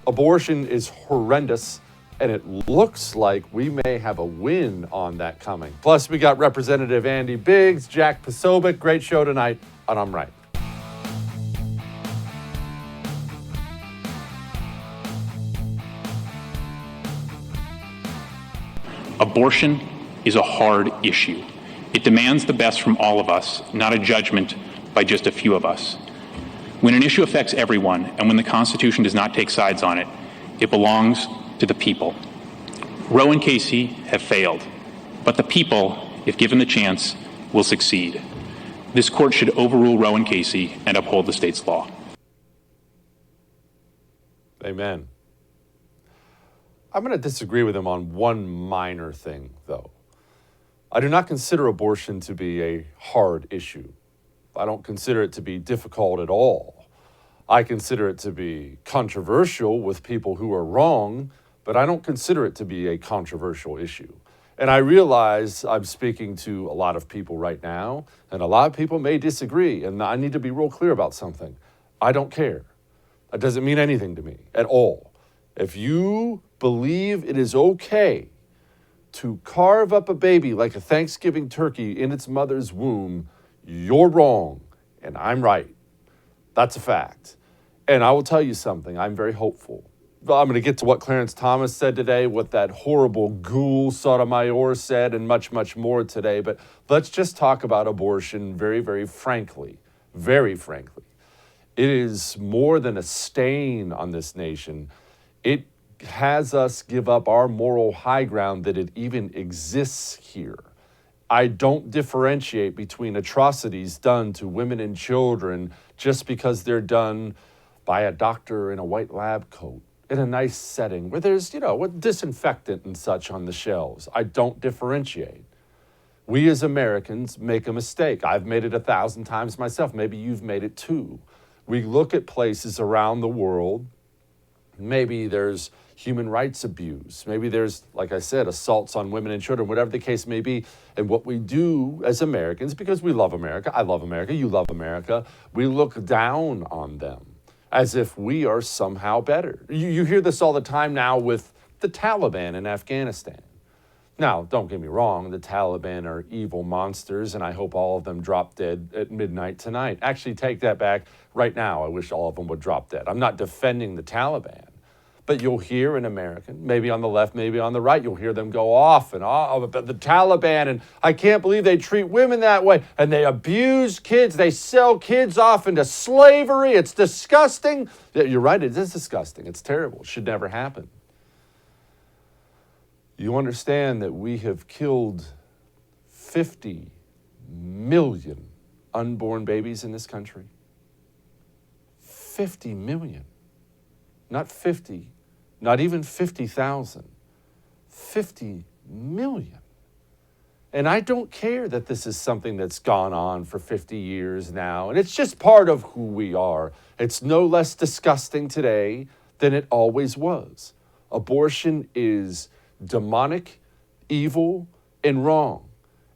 Abortion is horrendous, and it looks like we may have a win on that coming. Plus, we got Representative Andy Biggs, Jack POSOBIEC. Great show tonight on I'm Right. Abortion is a hard issue. It demands the best from all of us, not a judgment by just a few of us. When an issue affects everyone, and when the Constitution does not take sides on it, it belongs to the people. Roe and Casey have failed, but the people, if given the chance, will succeed. This court should overrule Roe and Casey and uphold the state's law. Amen. I'm going to disagree with him on one minor thing, though. I do not consider abortion to be a hard issue. I don't consider it to be difficult at all. I consider it to be controversial with people who are wrong, but I don't consider it to be a controversial issue. And I realize I'm speaking to a lot of people right now, and a lot of people may disagree, and I need to be real clear about something. I don't care. It doesn't mean anything to me at all. If you believe it is okay to carve up a baby like a Thanksgiving turkey in its mother's womb, you're wrong, and I'm right. That's a fact. And I will tell you something, I'm very hopeful. I'm going to get to what Clarence Thomas said today, what that horrible ghoul SOTOMAYOR'S said, and much, much more today. But let's just talk about abortion very, very frankly. Very frankly. It is more than a stain on this nation. It has us give up our moral high ground that it even exists here. I don't differentiate between atrocities done to women and children just because they're done by a doctor in a white lab coat in a nice setting where there's, with disinfectant and such on the shelves. I don't differentiate. We as Americans make a mistake. I've made it 1,000 times myself. Maybe you've made it too. We look at places around the world. Maybe there's human rights abuse. Maybe there's, like I said, assaults on women and children, whatever the case may be. And what we do as Americans, because we love America, I love America, you love America, we look down on them as if we are somehow better. You hear this all the time now with the Taliban in Afghanistan. Now, don't get me wrong, the Taliban are evil monsters, and I hope all of them drop dead at midnight tonight. Actually, take that back right now. I wish all of them would drop dead. I'm not defending the Taliban. But you'll hear an American, maybe on the left, maybe on the right, you'll hear them go off and about the Taliban, and I can't believe they treat women that way, and they abuse kids, they sell kids off into slavery, it's disgusting. Yeah, you're right, it is disgusting, it's terrible, it should never happen. You understand that we have killed 50 million unborn babies in this country? 50 million. Not 50, not even 50,000, 50 million. And I don't care that this is something that's gone on for 50 years now, and it's just part of who we are. It's no less disgusting today than it always was. Abortion is demonic, evil, and wrong.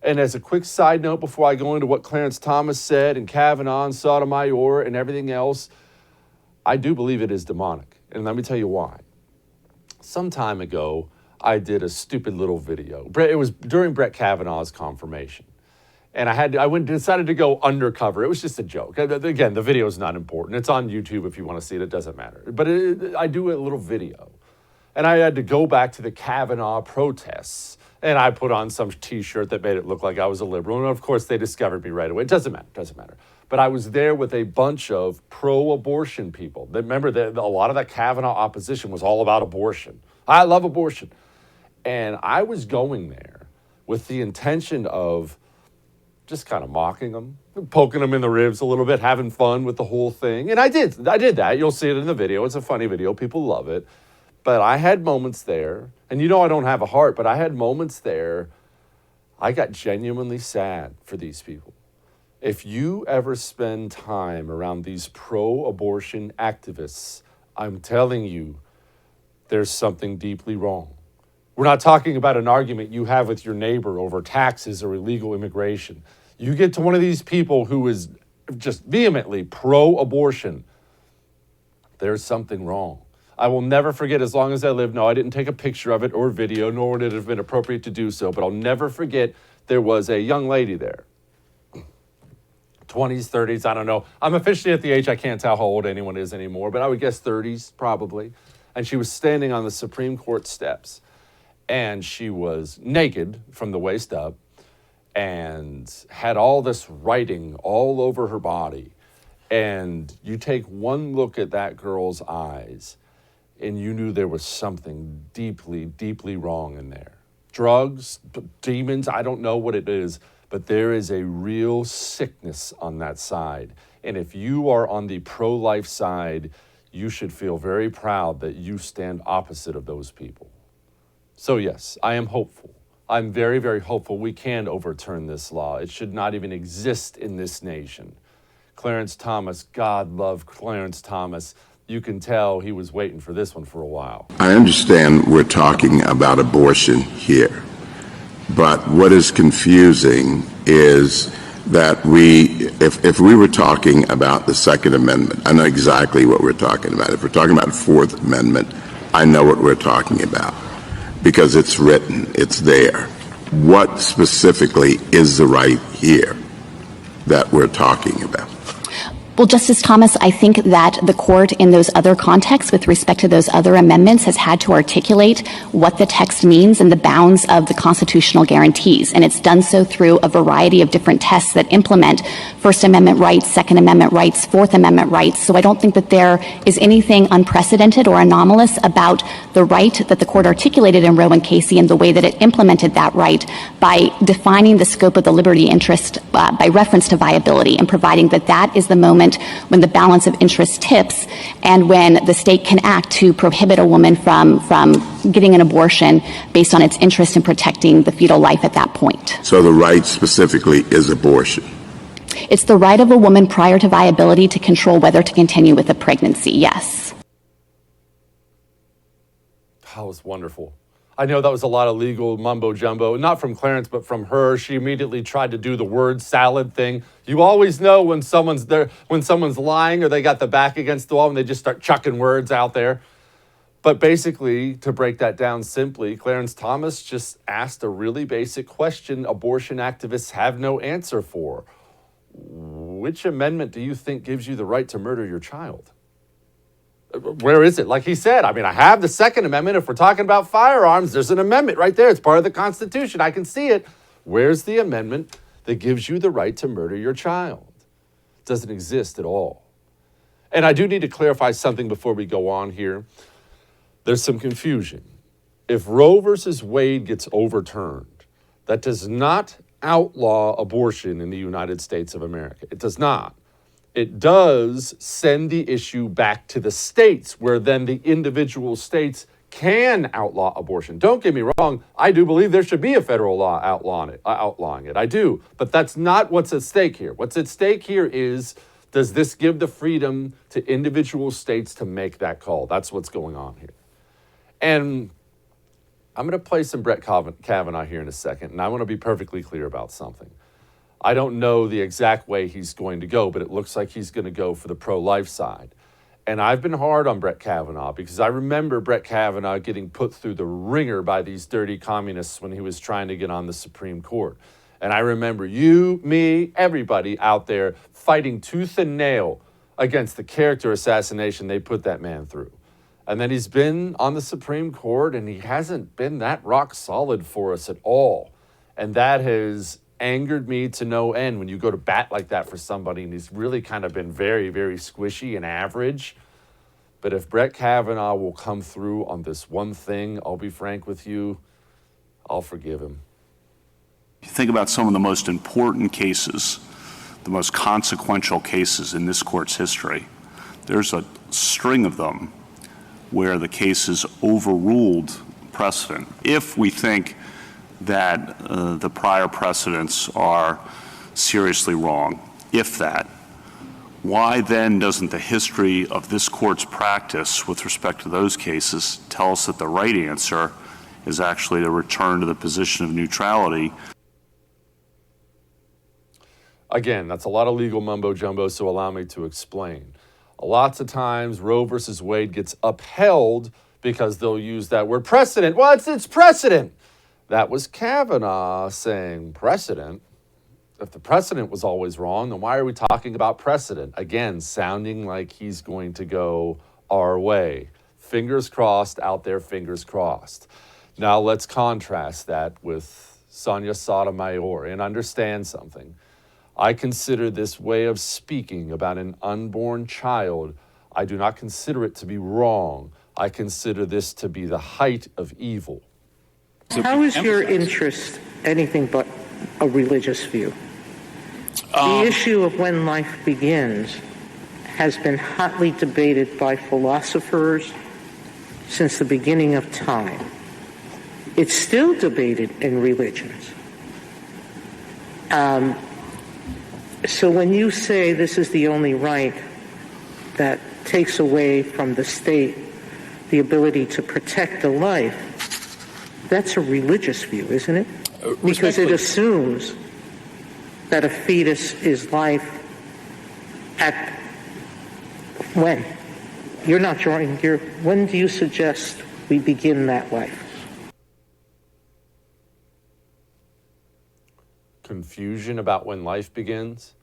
And as a quick side note before I go into what Clarence Thomas said and Kavanaugh and Sotomayor and everything else, I do believe it is demonic. And let me tell you why. Some time ago, I did a stupid little video. It was during Brett Kavanaugh's confirmation. And decided to go undercover. It was just a joke. Again, the video is not important. It's on YouTube if you want to see it. It doesn't matter. But I do a little video. And I had to go back to the Kavanaugh protests. And I put on some T-shirt that made it look like I was a liberal. And of course, they discovered me right away. It doesn't matter. But I was there with a bunch of pro-abortion people. Remember, a lot of that Kavanaugh opposition was all about abortion. I love abortion. And I was going there with the intention of just kind of mocking them, poking them in the ribs a little bit, having fun with the whole thing. And I did that. You'll see it in the video. It's a funny video. People love it. But I had moments there, and I don't have a heart, but I had moments there, I got genuinely sad for these people. If you ever spend time around these pro-abortion activists, I'm telling you, there's something deeply wrong. We're not talking about an argument you have with your neighbor over taxes or illegal immigration. You get to one of these people who is just vehemently pro-abortion, there's something wrong. I will never forget as long as I live. No, I didn't take a picture of it or video, nor would it have been appropriate to do so, but I'll never forget there was a young lady there. 20s, 30s, I don't know. I'm officially at the age I can't tell how old anyone is anymore, but I would guess 30s probably. And she was standing on the Supreme Court steps, and she was naked from the waist up and had all this writing all over her body. And you take one look at that girl's eyes, and you knew there was something deeply, deeply wrong in there. Drugs, demons, I don't know what it is, but there is a real sickness on that side. And if you are on the pro-life side, you should feel very proud that you stand opposite of those people. So yes, I am hopeful. I'm very, very hopeful we can overturn this law. It should not even exist in this nation. Clarence Thomas, God love Clarence Thomas. You can tell he was waiting for this one for a while. I understand we're talking about abortion here, but what is confusing is that if we were talking about the Second Amendment, I know exactly what we're talking about. If we're talking about the Fourth Amendment, I know what we're talking about because it's written, it's there. What specifically is the right here that we're talking about? Well, Justice Thomas, I think that the court in those other contexts with respect to those other amendments has had to articulate what the text means and the bounds of the constitutional guarantees. And it's done so through a variety of different tests that implement First Amendment rights, Second Amendment rights, Fourth Amendment rights. So I don't think that there is anything unprecedented or anomalous about the right that the court articulated in Roe and Casey and the way that it implemented that right by defining the scope of the liberty interest by reference to viability and providing that that is the moment when the balance of interest tips and when the state can act to prohibit a woman from getting an abortion based on its interest in protecting the fetal life at that point. So the right specifically is abortion. It's the right of a woman prior to viability to control whether to continue with a pregnancy, yes. That was wonderful. I know that was a lot of legal mumbo jumbo, not from Clarence, but from her. She immediately tried to do the word salad thing. You always know when someone's there, when someone's lying or they got the back against the wall and they just start chucking words out there. But basically, to break that down simply, Clarence Thomas just asked a really basic question abortion activists have no answer for. Which amendment do you think gives you the right to murder your child? Where is it? Like he said, I mean, I have the Second Amendment. If we're talking about firearms, there's an amendment right there. It's part of the Constitution. I can see it. Where's the amendment that gives you the right to murder your child? It doesn't exist at all. And I do need to clarify something before we go on here. There's some confusion. If Roe versus Wade gets overturned, that does not outlaw abortion in the United States of America. It does not. It does send the issue back to the states, where then the individual states can outlaw abortion. Don't get me wrong, I do believe there should be a federal law outlawing it. I do, but that's not what's at stake here. What's at stake here is, does this give the freedom to individual states to make that call? That's what's going on here. And I'm going to play some Brett Kavanaugh here in a second, and I want to be perfectly clear about something. I don't know the exact way he's going to go, but it looks like he's going to go for the pro-life side. And I've been hard on Brett Kavanaugh because I remember Brett Kavanaugh getting put through the ringer by these dirty communists when he was trying to get on the Supreme Court. And I remember you, me, everybody out there fighting tooth and nail against the character assassination they put that man through. And then he's been on the Supreme Court and he hasn't been that rock solid for us at all. And that has angered me to no end when you go to bat like that for somebody and he's really kind of been very, very squishy and average. But if Brett Kavanaugh will come through on this one thing, I'll be frank with you, I'll forgive him. You think about some of the most important cases, the most consequential cases in this court's history. There's a string of them where the cases overruled precedent. If we think that the prior precedents are seriously wrong, if that, why then doesn't the history of this court's practice with respect to those cases tell us that the right answer is actually to return to the position of neutrality? Again, that's a lot of legal mumbo jumbo, so allow me to explain. Lots of times Roe versus Wade gets upheld because they'll use that word precedent. Well, it's precedent. That was Kavanaugh saying precedent. If the precedent was always wrong, then why are we talking about precedent? Again, sounding like he's going to go our way. Fingers crossed out there, fingers crossed. Now let's contrast that with Sonia Sotomayor and understand something. I consider this way of speaking about an unborn child, I do not consider it to be wrong. I consider this to be the height of evil. How is your interest anything but a religious view? The issue of when life begins has been hotly debated by philosophers since the beginning of time. It's still debated in religions. So when you say this is the only right that takes away from the state the ability to protect the life, that's a religious view, isn't it? Because it assumes that a fetus is life at when? You're not drawing your, when do you suggest we begin that life? Confusion about when life begins?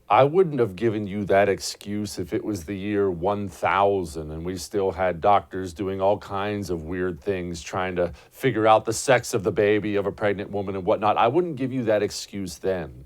I wouldn't have given you that excuse if it was the year 1000 and we still had doctors doing all kinds of weird things trying to figure out the sex of the baby of a pregnant woman and whatnot. I wouldn't give you that excuse then.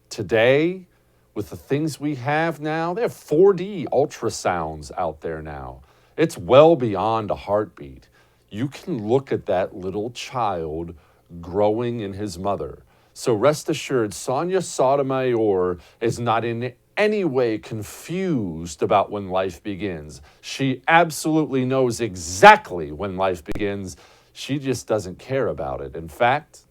Today, with the things we have now, they have 4D ultrasounds out there now. It's well beyond a heartbeat. You can look at that little child growing in his mother. So rest assured, Sonia Sotomayor is not in any way confused about when life begins. She absolutely knows exactly when life begins. She just doesn't care about it. In fact,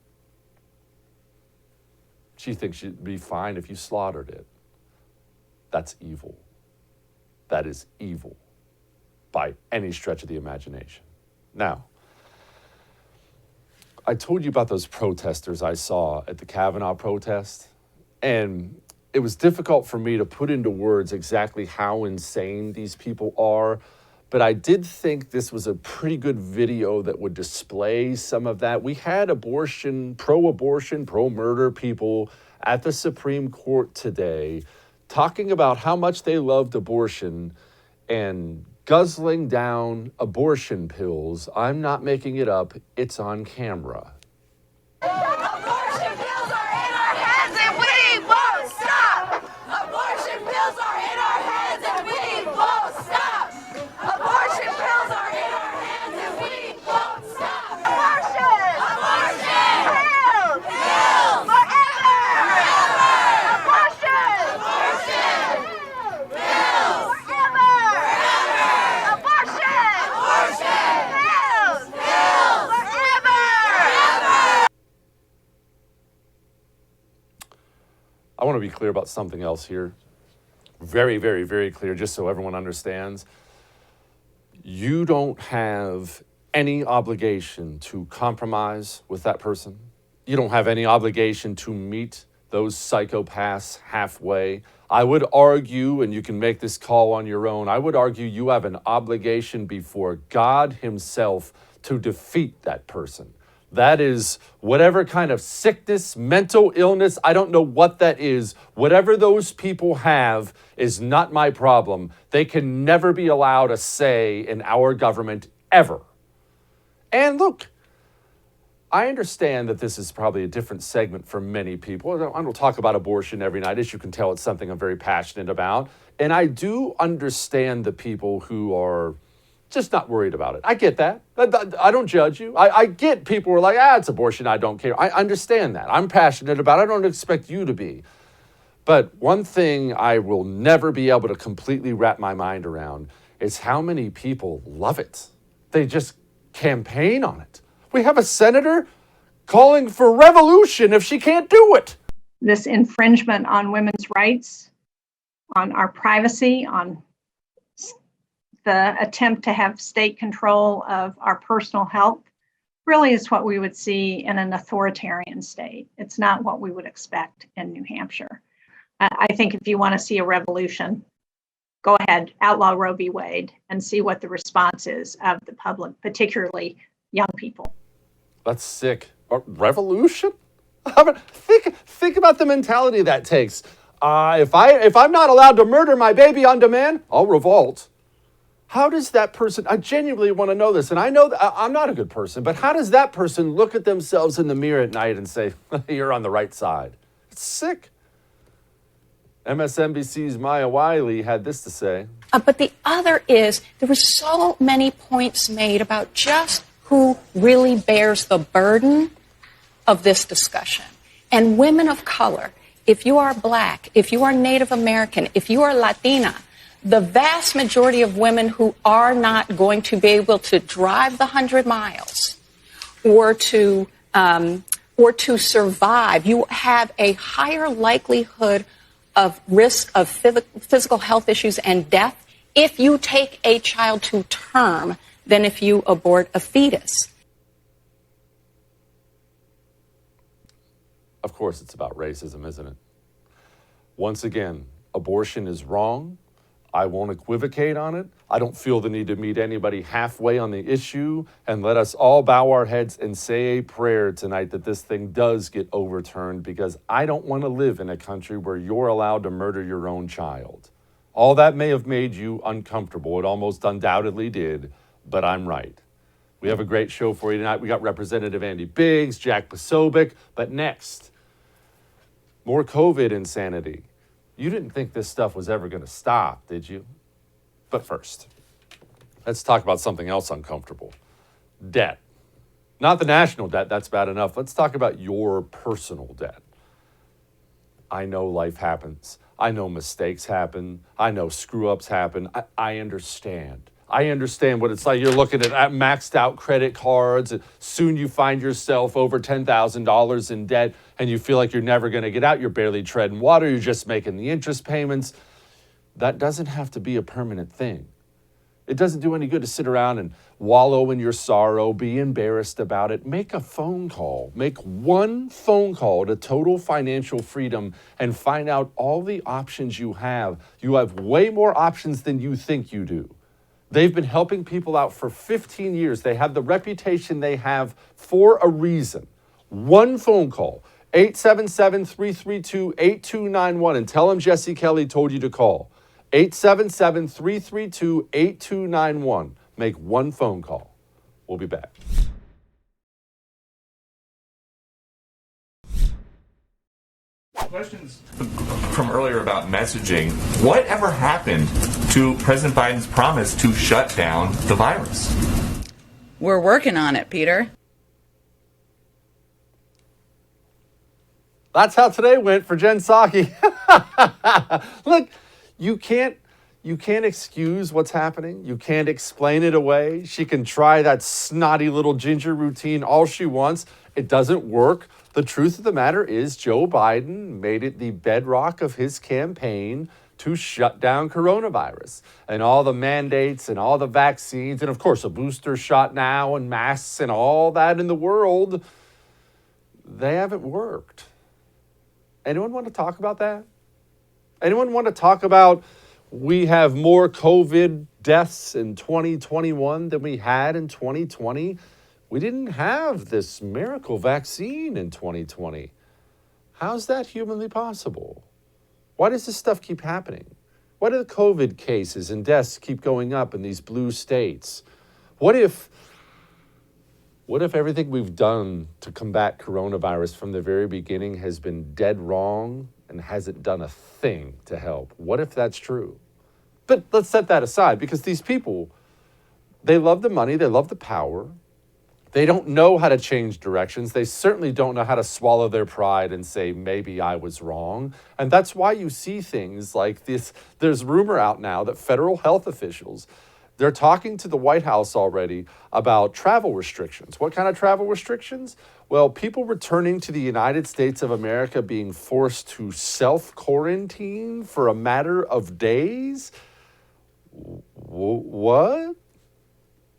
she thinks she'd be fine if you slaughtered it. That's evil. That is evil by any stretch of the imagination. Now, I told you about those protesters I saw at the Kavanaugh protest, and it was difficult for me to put into words exactly how insane these people are, but I did think this was a pretty good video that would display some of that. We had abortion, pro-murder people at the Supreme Court today talking about how much they loved abortion and guzzling down abortion pills. I'm not making it up. It's on camera. Abortion pills are in our heads and we won't stop. Abortion pills are in our heads and we won't stop. Abortion pills are in our heads and we won't stop. Abortion! Abortion! Pills! Pills! Forever! Forever! Abortion! Abortion! Pills! Forever! Forever! Abortion! Abortion! Pills! Pills! Forever! Forever! I want to be clear about something else here. Very, very, very clear, just so everyone understands. You don't have any obligation to compromise with that person. You don't have any obligation to meet those psychopaths halfway. I would argue, and you can make this call on your own, I would argue you have an obligation before God himself to defeat that person. That is whatever kind of sickness, mental illness, I don't know what that is. Whatever those people have is not my problem. They can never be allowed a say in our government ever. And look, I understand that this is probably a different segment for many people. I don't talk about abortion every night. As you can tell, it's something I'm very passionate about. And I do understand the people who are just not worried about it. I get that. I don't judge you. I get people who are like, it's abortion, I don't care. I understand that. I'm passionate about it. I don't expect you to be. But one thing I will never be able to completely wrap my mind around is how many people love it. They just campaign on it. We have a senator calling for revolution if she can't do it. This infringement on women's rights, on our privacy, on the attempt to have state control of our personal health really is what we would see in an authoritarian state. It's not what we would expect in New Hampshire. I think if you want to see a revolution, go ahead, outlaw Roe v. Wade, and see what the response is of the public, particularly young people. That's sick. A revolution? I mean, think about the mentality that takes. If I'm not allowed to murder my baby on demand, I'll revolt. How does that person, I genuinely want to know this, and I know that I'm not a good person, but how does that person look at themselves in the mirror at night and say, you're on the right side? It's sick. MSNBC's Maya Wiley had this to say. But the other is there were so many points made about just who really bears the burden of this discussion. And women of color, if you are Black, if you are Native American, if you are Latina, the vast majority of women who are not going to be able to drive the 100 miles or to survive, you have a higher likelihood of risk of physical health issues and death if you take a child to term than if you abort a fetus. Of course, it's about racism, isn't it? Once again, abortion is wrong. I won't equivocate on it. I don't feel the need to meet anybody halfway on the issue. And let us all bow our heads and say a prayer tonight that this thing does get overturned, because I don't want to live in a country where you're allowed to murder your own child. All that may have made you uncomfortable. It almost undoubtedly did, but I'm right. We have a great show for you tonight. We got Representative Andy Biggs, Jack POSOBIEC, but next, more COVID insanity. You didn't think this stuff was ever going to stop, did you? But first, let's talk about something else uncomfortable. Debt. Not the national debt, that's bad enough. Let's talk about your personal debt. I know life happens. I know mistakes happen. I know screw-ups happen. I understand. I understand what it's like. You're looking at maxed out credit cards, and soon you find yourself over $10,000 in debt, and you feel like you're never going to get out. You're barely treading water. You're just making the interest payments. That doesn't have to be a permanent thing. It doesn't do any good to sit around and wallow in your sorrow, be embarrassed about it. Make a phone call. Make one phone call to Total Financial Freedom and find out all the options you have. You have way more options than you think you do. They've been helping people out for 15 years. They have the reputation they have for a reason. One phone call, 877-332-8291, and tell them Jesse Kelly told you to call. 877-332-8291. Make one phone call. We'll be back. Questions from earlier about messaging. Whatever happened to President Biden's promise to shut down the virus? We're working on it, Peter. That's how today went for Jen Psaki. Look, you can't excuse what's happening. You can't explain it away. She can try that snotty little ginger routine all she wants. It doesn't work. The truth of the matter is Joe Biden made it the bedrock of his campaign to shut down coronavirus and all the mandates and all the vaccines and, of course, a booster shot now and masks and all that in the world. They haven't worked. Anyone want to talk about that? Anyone want to talk about we have more COVID deaths in 2021 than we had in 2020? We didn't have this miracle vaccine in 2020. How's that humanly possible? Why does this stuff keep happening? Why do the COVID cases and deaths keep going up in these blue states? What if everything we've done to combat coronavirus from the very beginning has been dead wrong and hasn't done a thing to help? What if that's true? But let's set that aside, because these people, they love the money, they love the power. They don't know how to change directions. They certainly don't know how to swallow their pride and say, maybe I was wrong. And that's why you see things like this. There's rumor out now that federal health officials, they're talking to the White House already about travel restrictions. What kind of travel restrictions? Well, people returning to the United States of America being forced to self-quarantine for a matter of days. What?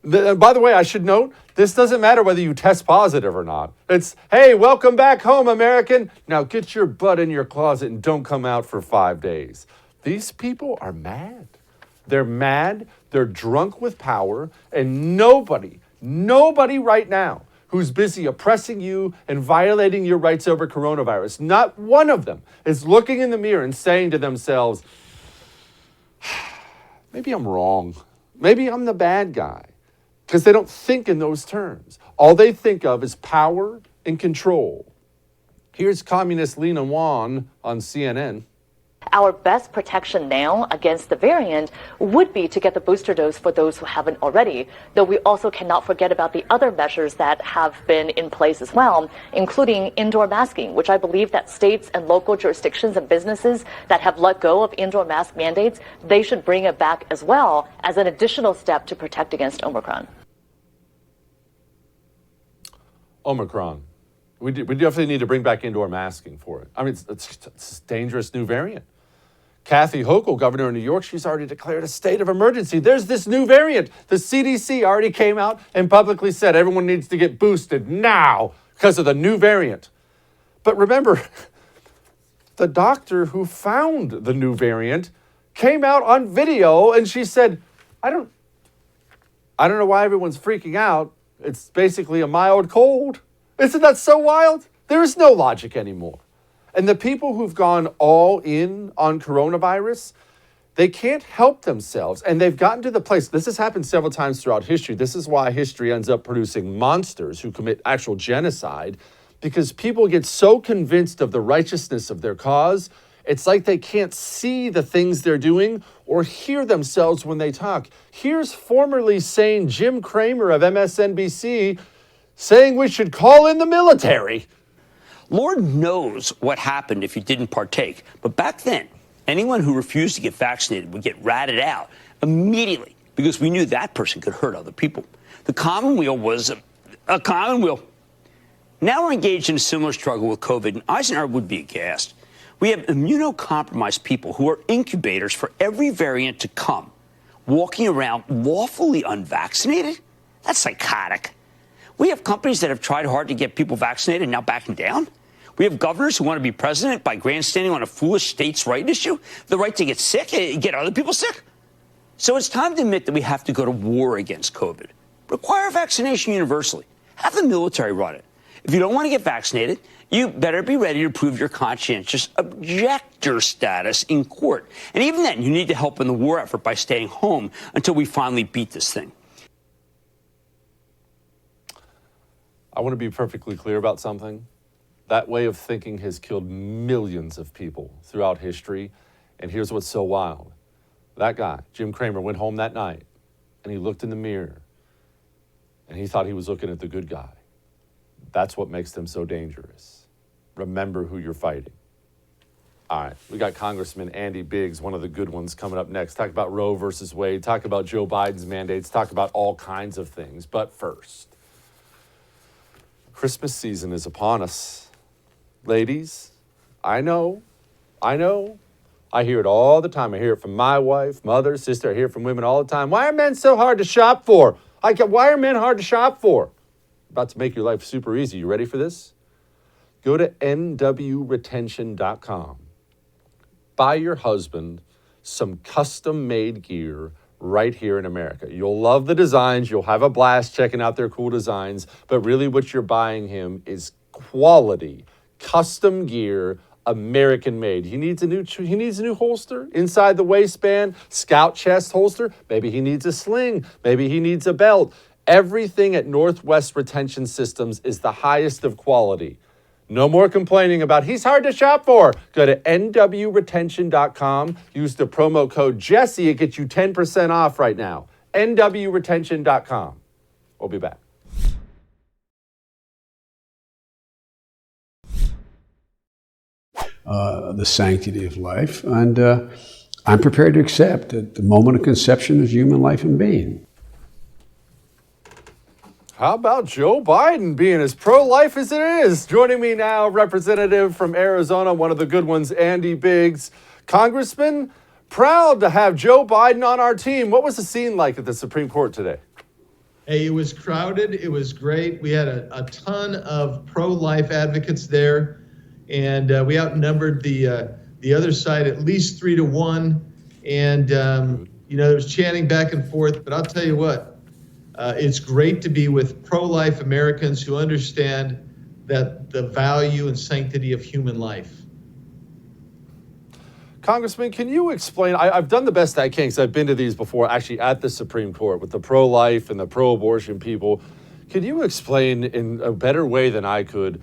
By the way, I should note, this doesn't matter whether you test positive or not. It's, hey, welcome back home, American. Now get your butt in your closet and don't come out for 5 days. These people are mad. They're mad, they're drunk with power, and nobody right now who's busy oppressing you and violating your rights over coronavirus, not one of them is looking in the mirror and saying to themselves, maybe I'm wrong. Maybe I'm the bad guy. Because they don't think in those terms. All they think of is power and control. Here's communist Lena Wan on CNN. Our best protection now against the variant would be to get the booster dose for those who haven't already, though we also cannot forget about the other measures that have been in place as well, including indoor masking, which I believe that states and local jurisdictions and businesses that have let go of indoor mask mandates, they should bring it back as well as an additional step to protect against Omicron. Omicron. We definitely need to bring back indoor masking for it. I mean, it's a dangerous new variant. Kathy Hochul, governor of New York, she's already declared a state of emergency. There's this new variant. The CDC already came out and publicly said everyone needs to get boosted now because of the new variant. But remember, the doctor who found the new variant came out on video and she said, I don't know why everyone's freaking out. It's basically a mild cold. Isn't that so wild? There is no logic anymore. And the people who've gone all in on coronavirus, they can't help themselves. And they've gotten to the place, this has happened several times throughout history. This is why history ends up producing monsters who commit actual genocide, because people get so convinced of the righteousness of their cause, it's like they can't see the things they're doing or hear themselves when they talk. Here's formerly sane Jim Cramer of MSNBC saying we should call in the military. Lord knows what happened if you didn't partake. But back then, anyone who refused to get vaccinated would get ratted out immediately because we knew that person could hurt other people. The commonweal was a commonweal. Now we're engaged in a similar struggle with COVID, and Eisenhower would be aghast. We have immunocompromised people who are incubators for every variant to come, walking around lawfully unvaccinated? That's psychotic. We have companies that have tried hard to get people vaccinated and now backing down. We have governors who want to be president by grandstanding on a foolish states' right issue, the right to get sick, get other people sick. So it's time to admit that we have to go to war against COVID. Require vaccination universally. Have the military run it. If you don't want to get vaccinated, you better be ready to prove your conscientious objector status in court. And even then, you need to help in the war effort by staying home until we finally beat this thing. I want to be perfectly clear about something. That way of thinking has killed millions of people throughout history. And here's what's so wild. That guy, Jim Cramer, went home that night and he looked in the mirror and he thought he was looking at the good guy. That's what makes them so dangerous. Remember who you're fighting. All right, we got Congressman Andy Biggs, one of the good ones, coming up next. Talk about Roe versus Wade, talk about Joe Biden's mandates, talk about all kinds of things. But first, Christmas season is upon us. Ladies, I know. I hear it all the time. I hear it from my wife, mother, sister. I hear it from women all the time. Why are men so hard to shop for? Why are men hard to shop for? About to make your life super easy. You ready for this? Go to nwretention.com. Buy your husband some custom-made gear right here in America. You'll love the designs. You'll have a blast checking out their cool designs. But really what you're buying him is quality, custom gear, American-made. He needs a new holster inside the waistband, scout chest holster. Maybe he needs a sling. Maybe he needs a belt. Everything at Northwest Retention Systems is the highest of quality. No more complaining about he's hard to shop for. Go to nwretention.com. Use the promo code Jesse. It gets you 10% off right now. nwretention.com. We'll be back. The sanctity of life, and I'm prepared to accept that the moment of conception is human life and being. How about Joe Biden being as pro-life as it is? Joining me now, representative from Arizona, one of the good ones, Andy Biggs. Congressman, proud to have Joe Biden on our team. What was the scene like at the Supreme Court today? Hey, it was crowded. It was great. We had a ton of pro-life advocates there, and we outnumbered the other side at least 3-1. And there was chanting back and forth, but I'll tell you what, it's great to be with pro-life Americans who understand that the value and sanctity of human life. Congressman, can you explain? I've done the best I can because I've been to these before, actually at the Supreme Court with the pro-life and the pro-abortion people. Can you explain in a better way than I could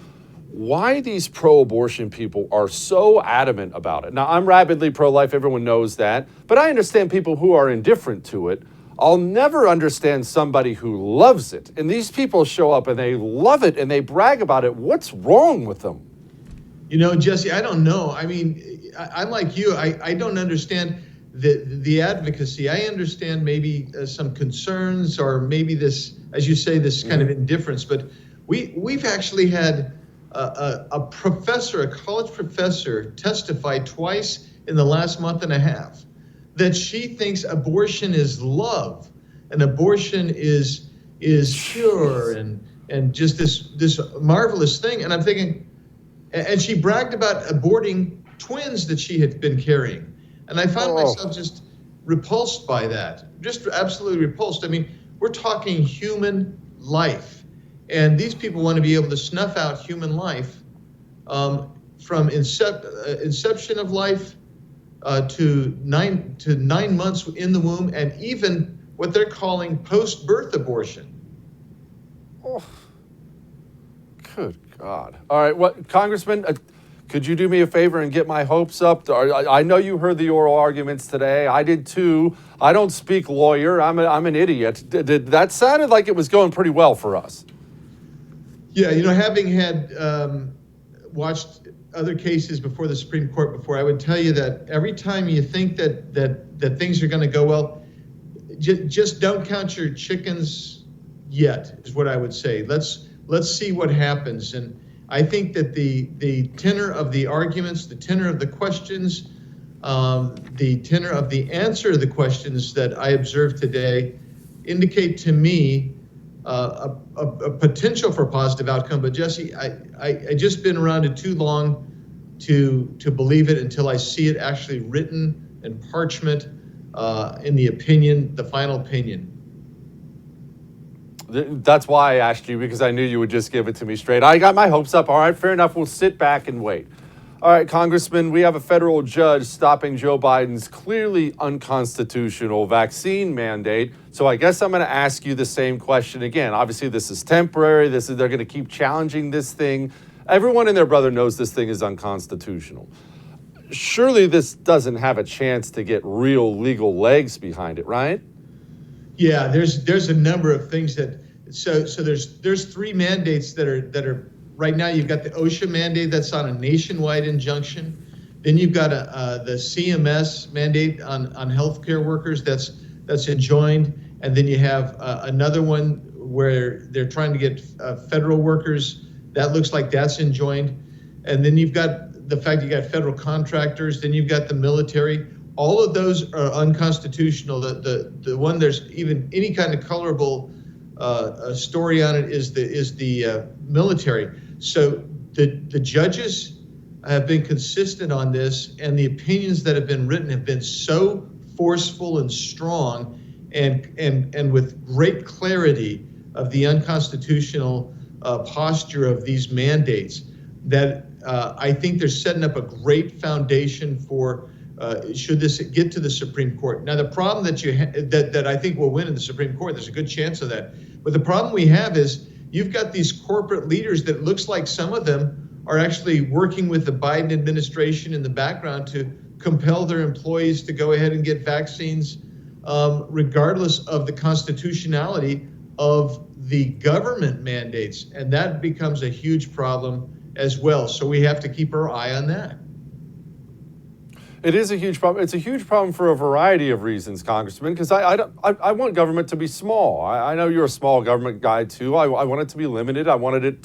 why these pro-abortion people are so adamant about it? Now, I'm rabidly pro-life, everyone knows that, but I understand people who are indifferent to it. I'll never understand somebody who loves it. And these people show up and they love it and they brag about it. What's wrong with them? Jesse, I don't know. I mean, I'm like you. I don't understand the advocacy. I understand maybe some concerns or maybe this, as you say, this kind of indifference. But we've actually had a professor, a college professor, testify twice in the last month and a half that she thinks abortion is love and abortion is pure and just this marvelous thing. And I'm thinking, and she bragged about aborting twins that she had been carrying. And I found myself just repulsed by that, just absolutely repulsed. I mean, we're talking human life. And these people want to be able to snuff out human life from inception of life to 9 months in the womb, and even what they're calling post-birth abortion. Oh, good God. All right, what, Congressman, could you do me a favor and get my hopes up? I know you heard the oral arguments today. I did too. I don't speak lawyer. I'm an idiot. That sounded like it was going pretty well for us. Yeah, having had watched other cases before the Supreme Court before, I would tell you that every time you think that things are going to go well, just don't count your chickens yet, is what I would say. Let's see what happens. And I think that the tenor of the arguments, the tenor of the questions, the tenor of the answer to the questions that I observed today indicate to me a potential for a positive outcome. But Jesse, I just been around it too long to believe it until I see it actually written in parchment in the opinion, the final opinion. That's why I asked you, because I knew you would just give it to me straight. I got my hopes up. All right, fair enough. We'll sit back and wait. All right, Congressman, we have a federal judge stopping Joe Biden's clearly unconstitutional vaccine mandate. So I guess I'm going to ask you the same question again. Obviously, this is temporary. They're going to keep challenging this thing. Everyone and their brother knows this thing is unconstitutional. Surely this doesn't have a chance to get real legal legs behind it, right? Yeah, there's a number of things that so there's three mandates that are right now. You've got the OSHA mandate that's on a nationwide injunction. Then you've got the CMS mandate on healthcare workers that's enjoined, and then you have another one where they're trying to get federal workers. That looks like that's enjoined, and then you've got the fact you got federal contractors. Then you've got the military. All of those are unconstitutional. The one there's even any kind of colorable story on it is the military. So the judges have been consistent on this, and the opinions that have been written have been so forceful and strong, and with great clarity of the unconstitutional posture of these mandates that I think they're setting up a great foundation for. Should this get to the Supreme Court? Now, the problem that I think will win in the Supreme Court, there's a good chance of that. But the problem we have is you've got these corporate leaders that looks like some of them are actually working with the Biden administration in the background to compel their employees to go ahead and get vaccines, regardless of the constitutionality of the government mandates. And that becomes a huge problem as well. So we have to keep our eye on that. It is a huge problem. It's a huge problem for a variety of reasons, Congressman, because I want government to be small. I know you're a small government guy too. I want it to be limited. I want it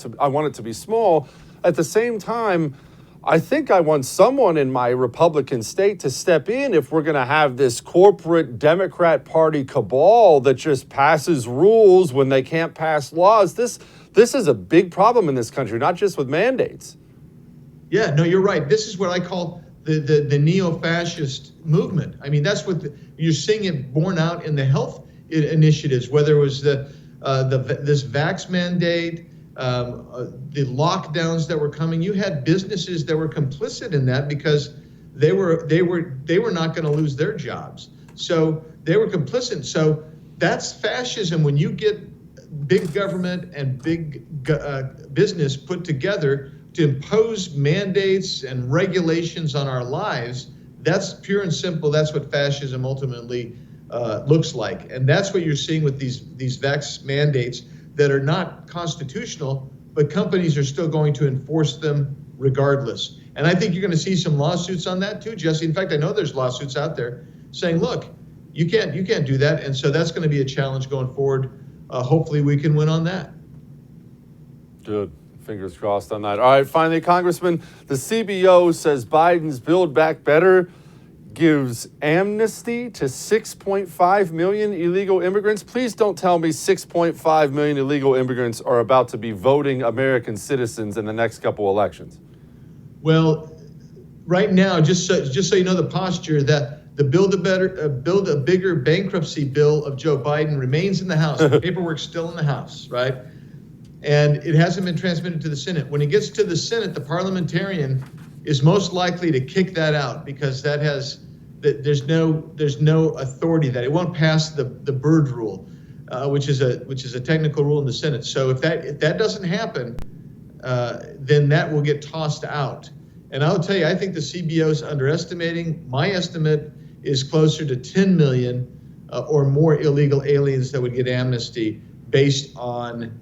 to be small. At the same time, I think I want someone in my Republican state to step in if we're going to have this corporate Democrat Party cabal that just passes rules when they can't pass laws. This is a big problem in this country, not just with mandates. Yeah, no, you're right. This is what I call the neo-fascist movement. I mean, that's what you're seeing it borne out in the health initiatives, whether it was this vax mandate, the lockdowns that were coming. You had businesses that were complicit in that because they were not going to lose their jobs. So they were complicit. So that's fascism, when you get big government and big business put together to impose mandates and regulations on our lives. That's pure and simple. That's what fascism ultimately looks like. And that's what you're seeing with these vax mandates that are not constitutional, but companies are still going to enforce them regardless. And I think you're going to see some lawsuits on that too, Jesse. In fact, I know there's lawsuits out there saying, look, you can't do that. And so that's going to be a challenge going forward. Hopefully we can win on that. Good. Fingers crossed on that. All right, finally, Congressman, the CBO says Biden's Build Back Better gives amnesty to 6.5 million illegal immigrants. Please don't tell me 6.5 million illegal immigrants are about to be voting American citizens in the next couple elections. Well, right now, just so you know the posture, that the Build a Bigger bankruptcy bill of Joe Biden remains in the House. The paperwork's still in the House, right? And it hasn't been transmitted to the Senate. When it gets to the Senate, the parliamentarian is most likely to kick that out because there's no authority that it won't pass the Byrd rule, which is a technical rule in the Senate. So if that doesn't happen, then that will get tossed out. And I'll tell you, I think the CBO is underestimating. My estimate is closer to 10 million or more illegal aliens that would get amnesty based on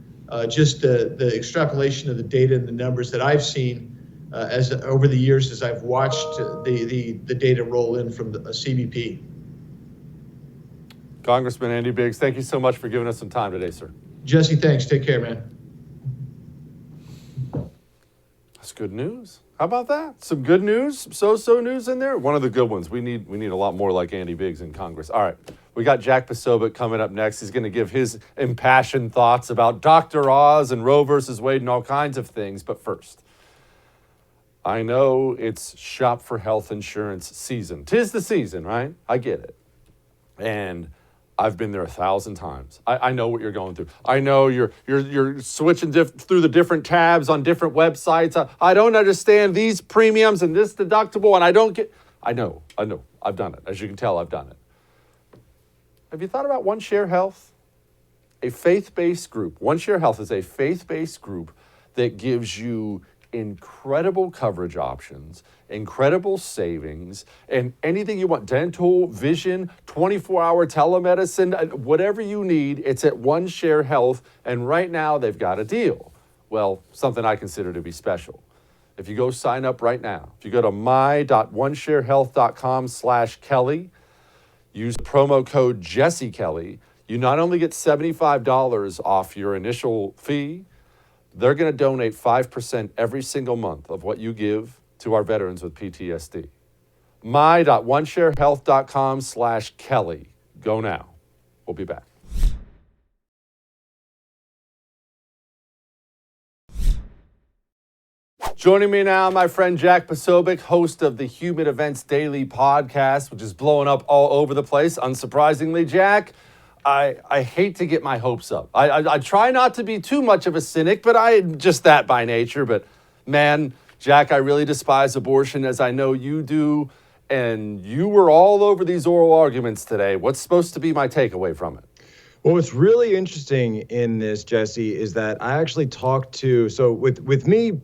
just the extrapolation of the data and the numbers that I've seen as over the years as I've watched the data roll in from the CBP. Congressman Andy Biggs, thank you so much for giving us some time today, sir. Jesse, thanks. Take care, man. That's good news. How about that? Some good news, so news in there. One of the good ones. We need a lot more like Andy Biggs in Congress. All right, we got Jack POSOBIEC coming up next. He's going to give his impassioned thoughts about Dr. Oz and Roe versus Wade and all kinds of things. But first, I know it's shop for health insurance season. 'Tis the season, right? I get it. And I've been there 1,000 times. I know what you're going through. I know you're switching through the different tabs on different websites. I don't understand these premiums and this deductible, and I know. I've done it. As you can tell, I've done it. Have you thought about OneShare Health? A faith-based group. OneShare Health is a faith-based group that gives you incredible coverage options, incredible savings, and anything you want, dental, vision, 24-hour telemedicine, whatever you need, it's at OneShare Health, and right now they've got a deal. Well, something I consider to be special. If you go sign up right now, if you go to my.onesharehealth.com/Kelly, use promo code Jesse Kelly, you not only get $75 off your initial fee, they're going to donate 5% every single month of what you give to our veterans with PTSD. my.onesharehealth.com/Kelly. Go now. We'll be back. Joining me now, my friend Jack POSOBIEC, host of the Human Events Daily podcast, which is blowing up all over the place. Unsurprisingly, Jack, I hate to get my hopes up. I try not to be too much of a cynic, but I'm just that by nature. But man, Jack, I really despise abortion, as I know you do. And you were all over these oral arguments today. What's supposed to be my takeaway from it? Well, what's really interesting in this, Jesse, is that I actually talked to, so with me,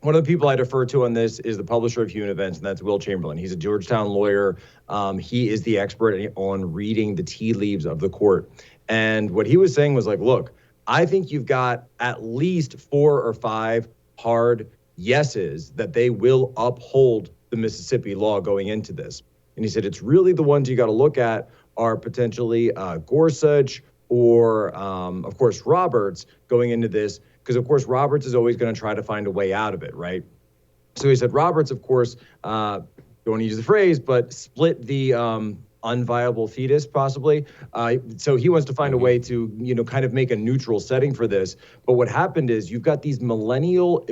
one of the people I defer to on this is the publisher of Human Events, and that's Will Chamberlain. He's a Georgetown lawyer. He is the expert on reading the tea leaves of the court. And what he was saying was like, look, I think you've got at least 4 or 5 hard yeses that they will uphold the Mississippi law going into this. And he said, it's really the ones you got to look at are potentially Gorsuch or, of course, Roberts going into this. Because, of course, Roberts is always going to try to find a way out of it, right? So he said Roberts, of course, don't want to use the phrase, but split the unviable fetus, possibly. So he wants to find a way to, kind of make a neutral setting for this. But what happened is you've got these millennial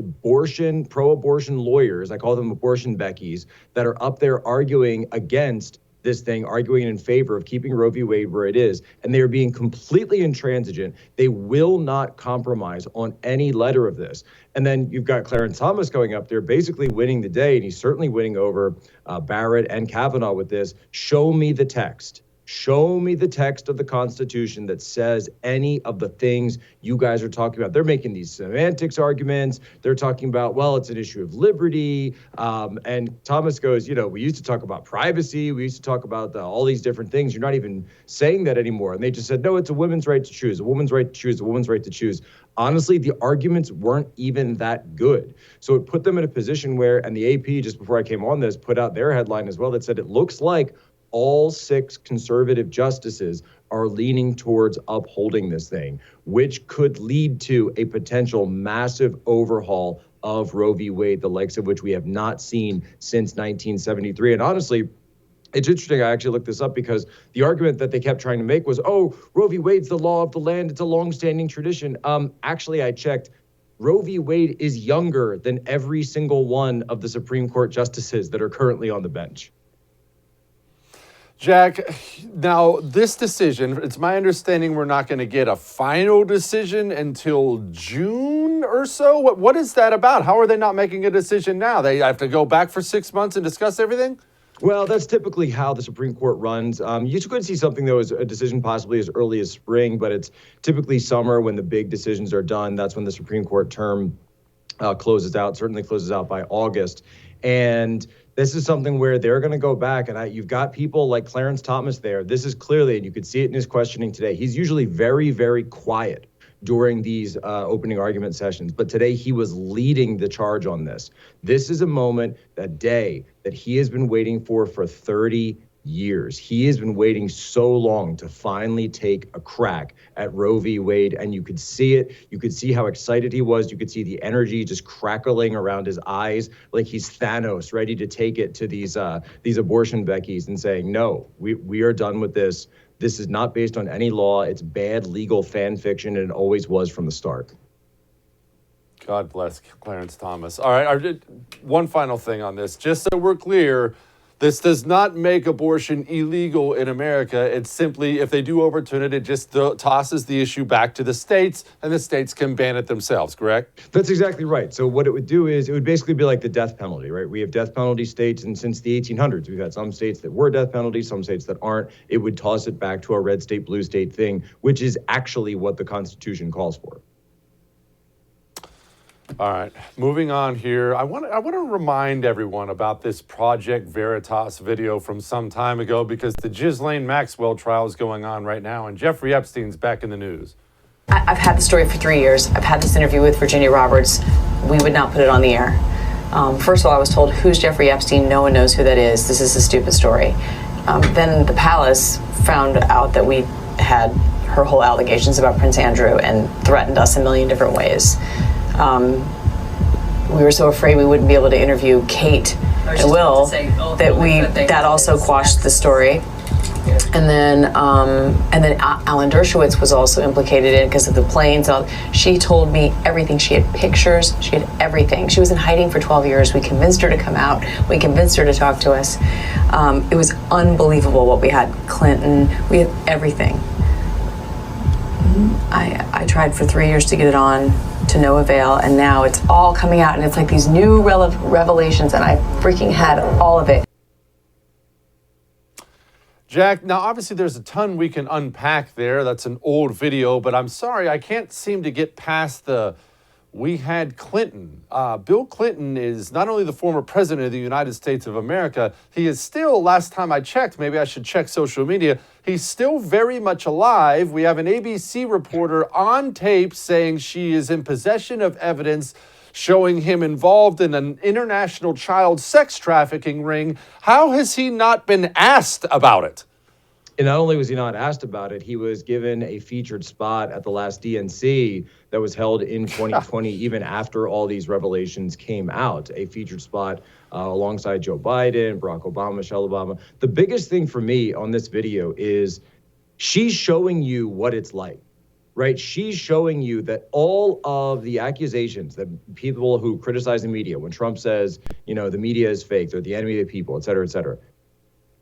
pro-abortion lawyers, I call them abortion Beckies, that are up there arguing against this thing, arguing in favor of keeping Roe v. Wade where it is, and they are being completely intransigent. They will not compromise on any letter of this. And then you've got Clarence Thomas going up there, basically winning the day, and he's certainly winning over Barrett and Kavanaugh with this. Show me the text. Show me the text of the Constitution that says any of the things you guys are talking about. They're making these semantics arguments. They're talking about, well, it's an issue of liberty. And Thomas goes, we used to talk about privacy. We used to talk about all these different things. You're not even saying that anymore. And they just said, no, it's a woman's right to choose, a woman's right to choose, a woman's right to choose. Honestly, the arguments weren't even that good. So it put them in a position where, and the AP, just before I came on this, put out their headline as well that said it looks like all 6 conservative justices are leaning towards upholding this thing, which could lead to a potential massive overhaul of Roe v. Wade, the likes of which we have not seen since 1973. And honestly, it's interesting. I actually looked this up because the argument that they kept trying to make was, oh, Roe v. Wade's the law of the land. It's a longstanding tradition. Actually, I checked. Roe v. Wade is younger than every single one of the Supreme Court justices that are currently on the bench. Jack, now this decision, it's my understanding we're not going to get a final decision until June or so. What is that about? How are they not making a decision now? They have to go back for 6 months and discuss everything? Well, that's typically how the Supreme Court runs. You could see something, though, as a decision possibly as early as spring, but it's typically summer when the big decisions are done. That's when the Supreme Court term closes out, certainly closes out by August. And this is something where they're going to go back, and you've got people like Clarence Thomas there. This is clearly, and you could see it in his questioning today, he's usually very, very quiet during these opening argument sessions. But today he was leading the charge on this. This is a moment, a day that he has been waiting for 30 years. He has been waiting so long to finally take a crack at Roe v. Wade, and you could see it. You could see how excited he was. You could see the energy just crackling around his eyes, like he's Thanos, ready to take it to these abortion Beckies and saying, no, we are done with this. This is not based on any law. It's bad legal fan fiction, and it always was from the start. God bless Clarence Thomas. All right, one final thing on this. Just so we're clear, this does not make abortion illegal in America. It's simply, if they do overturn it, it just tosses the issue back to the states, and the states can ban it themselves, correct? That's exactly right. So what it would do is it would basically be like the death penalty, right? We have death penalty states, and since the 1800s, we've had some states that were death penalties, some states that aren't. It would toss it back to a red state, blue state thing, which is actually what the Constitution calls for. All right, moving on here. I want to remind everyone about this Project Veritas video from some time ago because the GHISLAINE Maxwell trial is going on right now, and Jeffrey Epstein's back in the news. I've had the story for 3 years. I've had this interview with Virginia Roberts. We would not put it on the air. First of all, I was told, who's Jeffrey Epstein? No one knows who that is. This is a stupid story. Then the palace found out that we had her whole allegations about Prince Andrew and threatened us a million different ways. We were so afraid we wouldn't be able to interview Kate and Will that also quashed the story. And then Alan Dershowitz was also implicated in it because of the planes. She told me everything. She had pictures. She had everything. She was in hiding for 12 years. We convinced her to come out. We convinced her to talk to us. It was unbelievable what we had. Clinton. We had everything. I tried for 3 years to get it on, to no avail, and now it's all coming out, and it's like these new revelations, and I freaking had all of it. Jack, now obviously there's a ton we can unpack there. That's an old video, but I'm sorry, I can't seem to get past the we had Clinton. Bill Clinton is not only the former president of the United States of America, he is still, last time I checked, maybe I should check social media, he's still very much alive. We have an ABC reporter on tape saying she is in possession of evidence showing him involved in an international child sex trafficking ring. How has he not been asked about it? And not only was he not asked about it, he was given a featured spot at the last DNC that was held in 2020, even after all these revelations came out. A featured spot alongside Joe Biden, Barack Obama, Michelle Obama. The biggest thing for me on this video is she's showing you what it's like, right? She's showing you that all of the accusations that people who criticize the media, when Trump says, you know, the media is fake, they're the enemy of the people, et cetera, et cetera.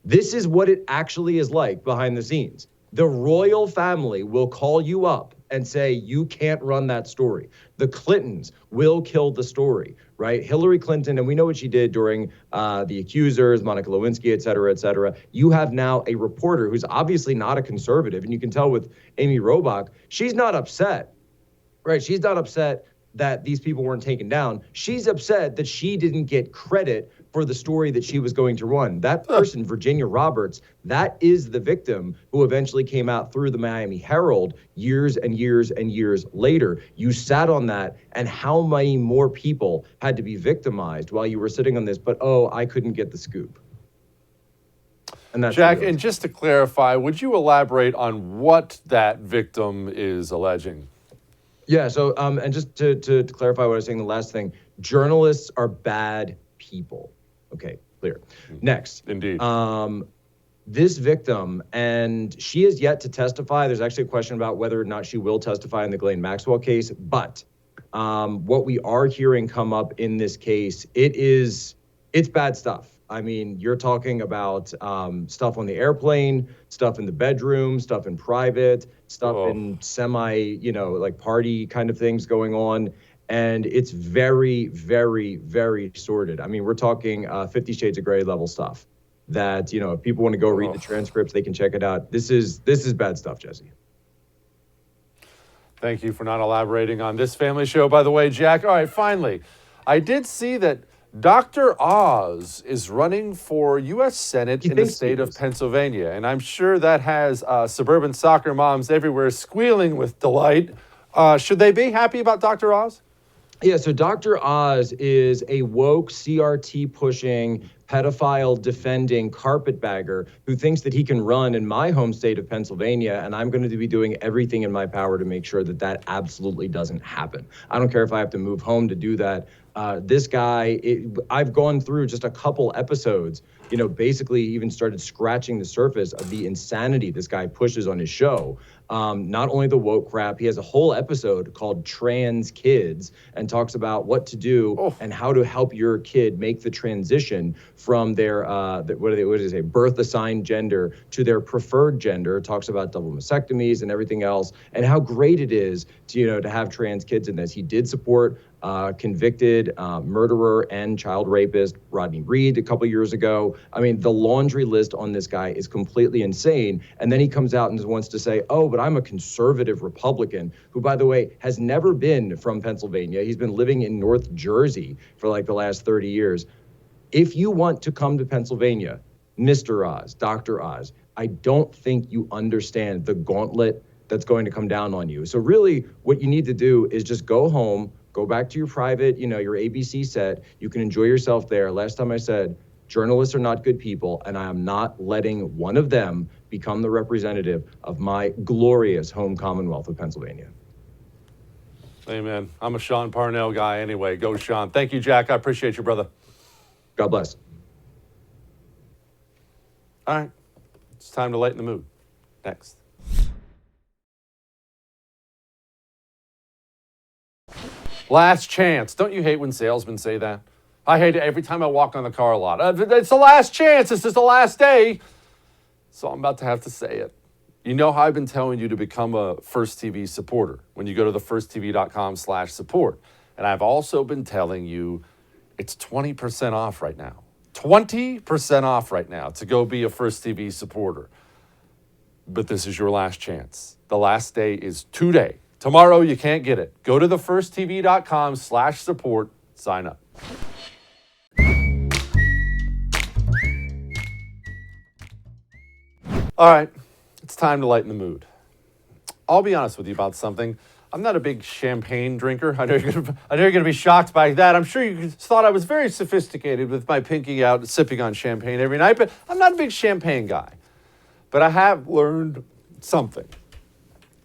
This is what it actually is like behind the scenes. The royal family will call you up and say, you can't run that story. The Clintons will kill the story, right? Hillary Clinton, and we know what she did during the accusers, Monica Lewinsky, et cetera, et cetera. You have now a reporter who's obviously not a conservative, and you can tell with Amy Robach, she's not upset, right? She's not upset that these people weren't taken down. She's upset that she didn't get credit for the story that she was going to run. That person, Virginia Roberts, that is the victim who eventually came out through the Miami Herald years and years and years later. You sat on that, and how many more people had to be victimized while you were sitting on this, but oh, I couldn't get the scoop. And that's Jack, and just to clarify, would you elaborate on what that victim is alleging? Yeah, so, and just to clarify what I was saying, the last thing, journalists are bad people. Okay, clear. Next. Indeed. This victim, and she is yet to testify. There's actually a question about whether or not she will testify in the Ghislaine Maxwell case, but what we are hearing come up in this case, it's bad stuff. I mean, you're talking about stuff on the airplane, stuff in the bedroom, stuff in private, stuff in like party kind of things going on. And it's very, very, very sordid. I mean, we're talking 50 Shades of Grey level stuff that, you know, if people want to go read the transcripts, they can check it out. This is bad stuff, Jesse. Thank you for not elaborating on this family show, by the way, Jack. All right, finally, I did see that Dr. Oz is running for U.S. Senate in the state of Pennsylvania, and I'm sure that has suburban soccer moms everywhere squealing with delight. Should they be happy about Dr. Oz? Yeah, so Dr. Oz is a woke, CRT-pushing, pedophile-defending carpetbagger who thinks that he can run in my home state of Pennsylvania, and I'm going to be doing everything in my power to make sure that that absolutely doesn't happen. I don't care if I have to move home to do that. This guy, I've gone through just a couple episodes, you know, basically even started scratching the surface of the insanity this guy pushes on his show. Not only the woke crap, he has a whole episode called Trans Kids and talks about what to do and how to help your kid make the transition from their, what do they say, birth assigned gender to their preferred gender. Talks about double mastectomies and everything else, and how great it is to, you know, to have trans kids in this. He did support convicted murderer and child rapist Rodney Reed a couple years ago. I mean, the laundry list on this guy is completely insane. And then he comes out and wants to say, oh, but I'm a conservative Republican, who, by the way, has never been from Pennsylvania. He's been living in North Jersey for like the last 30 years. If you want to come to Pennsylvania, Mr. Oz, Dr. Oz, I don't think you understand the gauntlet that's going to come down on you. So really what you need to do is just go home, go back to your private, you know, your ABC set. You can enjoy yourself there. Last time I said, journalists are not good people, and I am not letting one of them become the representative of my glorious home Commonwealth of Pennsylvania. Amen. I'm a Sean Parnell guy anyway. Go, Sean. Thank you, Jack. I appreciate you, brother. God bless. All right. It's time to lighten the mood. Next. Last chance. Don't you hate when salesmen say that? I hate it every time I walk on the car lot. It's the last chance. This is the last day. So I'm about to have to say it. You know how I've been telling you to become a First TV supporter when you go to thefirsttv.com/support. And I've also been telling you it's 20% off right now. 20% off right now to go be a First TV supporter. But this is your last chance. The last day is today. Tomorrow, you can't get it. Go to thefirsttv.com/support. Sign up. All right, it's time to lighten the mood. I'll be honest with you about something. I'm not a big champagne drinker. I know you're going to be shocked by that. I'm sure you thought I was very sophisticated with my pinky out sipping on champagne every night, but I'm not a big champagne guy. But I have learned something.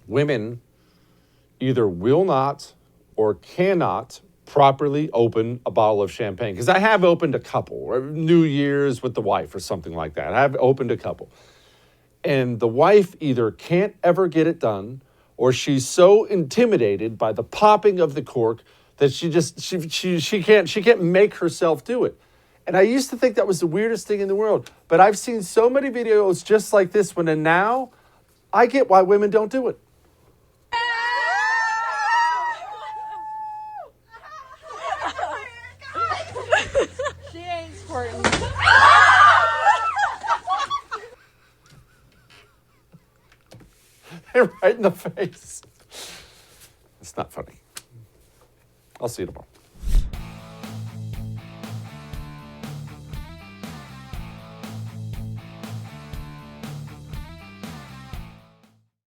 Women either will not or cannot properly open a bottle of champagne. Because I have opened a couple, or New Year's with the wife or something like that. I have opened a couple. And the wife either can't ever get it done, or she's so intimidated by the popping of the cork that she can't make herself do it. And I used to think that was the weirdest thing in the world. But I've seen so many videos just like this one, and now I get why women don't do it. She ain't squirting. Right in the face. It's not funny. I'll see you tomorrow.